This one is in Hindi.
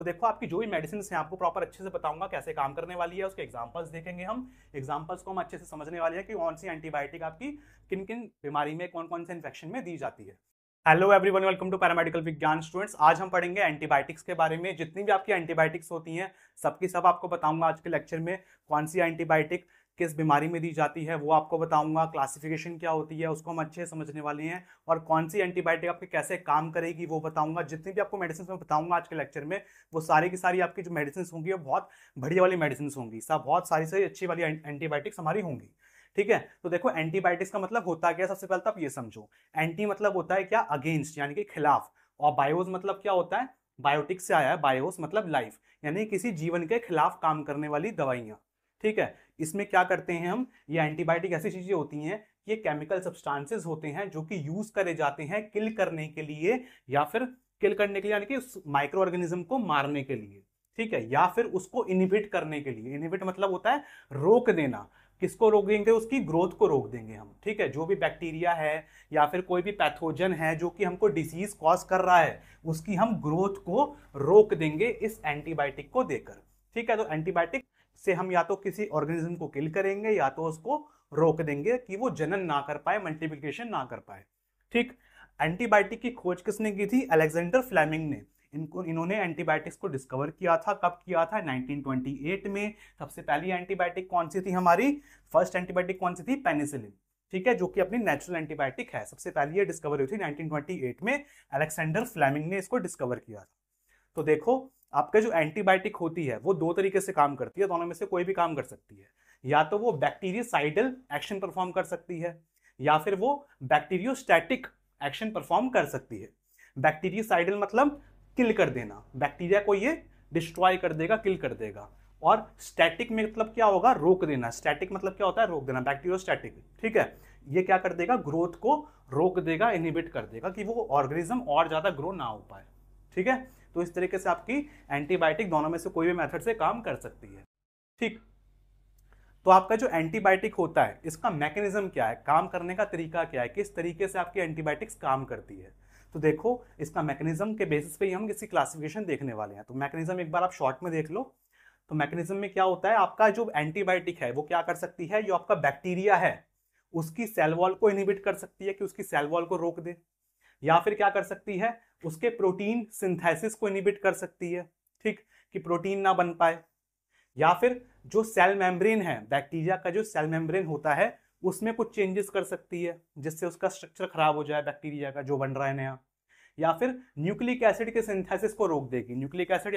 तो देखो आपकी जो भी मेडिसिन है आपको प्रॉपर अच्छे से बताऊंगा कैसे काम करने वाली है, उसके एग्जांपल्स देखेंगे हम। एग्जांपल्स को हम अच्छे से समझने वाले हैं कि कौन सी एंटीबायोटिक आपकी किन किन बीमारी में कौन कौन से इन्फेक्शन में दी जाती है। Hello everyone, welcome to paramedical विज्ञान स्टूडेंट्स। आज हम पढ़ेंगे एंटीबायोटिक्स के बारे में। जितनी भी आपकी एंटीबायोटिक्स होती हैं सबकी सब आपको बताऊंगा आज के लेक्चर में। कौन सी एंटीबायोटिक किस बीमारी में दी जाती है वो आपको बताऊंगा, क्लासिफिकेशन क्या होती है उसको हम अच्छे से समझने वाले हैं, और कौन सी एंटीबायोटिक आपके कैसे काम करेगी वो बताऊंगा। जितनी भी आपको मेडिसिन मैं बताऊंगा आज के लेक्चर में वो सारी की सारी आपकी जो मेडिसिन होंगी वो बहुत बढ़िया वाली मेडिसिन होंगी, सब बहुत सारी सारी अच्छी वाली एंटीबायोटिक्स हमारी होंगी। ठीक है, तो देखो एंटीबायोटिक्स का मतलब होता है क्या, सबसे पहले तो आप ये समझो। एंटी मतलब होता है क्या, अगेंस्ट यानी कि खिलाफ, और बायोस मतलब क्या होता है, बायोटिक से आया है, बायोस मतलब लाइफ, यानी किसी जीवन के खिलाफ काम करने वाली दवाइयां। ठीक है, इसमें क्या करते हैं हम, ये एंटीबायोटिक ऐसी चीजें होती हैं, ये केमिकल सब्सटेंसेस होते हैं जो कि यूज करे जाते हैं किल करने के लिए, या फिर किल करने के लिए यानी कि उस माइक्रो ऑर्गेनिज्म को मारने के लिए। ठीक है, या फिर उसको इनिबिट करने के लिए। इनिबिट मतलब होता है रोक देना। किसको रोक देंगे, उसकी ग्रोथ को रोक देंगे हम। ठीक है, जो भी बैक्टीरिया है या फिर कोई भी पैथोजन है जो कि हमको डिसीज कॉज कर रहा है उसकी हम ग्रोथ को रोक देंगे इस एंटीबायोटिक को देकर। ठीक है, तो एंटीबायोटिक से हम या तो किसी ऑर्गेनिज्म को किल करेंगे या तो उसको रोक देंगे कि वो जनन ना कर पाए, मल्टीप्लिकेशन ना कर पाए। ठीक, एंटीबायोटिक की खोज किसने की थी, अलेक्जेंडर फ्लेमिंग ने। इन्होंने एंटीबायोटिक्स को डिस्कवर किया था, कब किया था, 1928 में। सबसे पहली एंटीबायोटिक कौन सी थी हमारी, फर्स्ट एंटीबायोटिक कौन सी थी, पेनिसिलिन। ठीक है, जो कि अपनी नेचुरल एंटीबायोटिक है। सबसे पहले ये डिस्कवर हुई थी 1928 में, अलेक्जेंडर फ्लेमिंग ने इसको डिस्कवर किया था। तो देखो आपका जो एंटीबायोटिक होती है वो दो तरीके से काम करती है, दोनों में से कोई भी काम कर सकती है। या तो वो बैक्टीरियोसाइडल एक्शन परफॉर्म कर सकती है, या फिर वो बैक्टीरियोस्टैटिक एक्शन परफॉर्म कर सकती है। बैक्टीरियोसाइडल मतलब किल कर देना, बैक्टीरिया को ये डिस्ट्रॉय कर देगा, किल कर देगा। और स्टैटिक में मतलब क्या होगा, रोक देना। स्टैटिक मतलब क्या होता है, रोक देना, बैक्टीरियोस्टैटिक। ठीक है, ये क्या कर देगा, ग्रोथ को रोक देगा, इनहिबिट कर देगा कि वो ऑर्गेनिज्म और ज्यादा ग्रो ना हो पाए। ठीक है, तो इस तरीके से आपकी एंटीबायोटिक दोनों में से कोई भी मेथड से काम कर सकती है। ठीक, तो आपका जो एंटीबायोटिक होता है इसका मैकेनिज्म क्या है, काम करने का तरीका क्या है, किस तरीके से आपकी एंटीबायोटिक्स काम करती है। तो देखो इसका मैकेनिज्म के बेसिस पे ही हम किसी क्लासिफिकेशन देखने वाले हैं। तो मैकेनिज्म एक बार आप शॉर्ट में देख लो। तो मैकेनिज्म में क्या होता है, आपका जो एंटीबायोटिक है वो क्या कर सकती है, जो आपका बैक्टीरिया है उसकी सेल वॉल को इनहिबिट कर सकती है कि उसकी सेल वॉल को रोक दे, या फिर क्या कर सकती है, उसके प्रोटीन सिंथेसिस को इनहिबिट कर सकती है। ठीक, कि प्रोटीन ना बन पाए। या फिर जो सेल मेम्ब्रेन है, बैक्टीरिया का जो सेल मेम्ब्रेन होता है उसमें कुछ चेंजेस कर सकती है जिससे उसका स्ट्रक्चर खराब हो जाए बैक्टीरिया का जो बन रहा है नया। या फिर न्यूक्लिक एसिड के सिंथेसिस को रोक देगी। Nucleic acid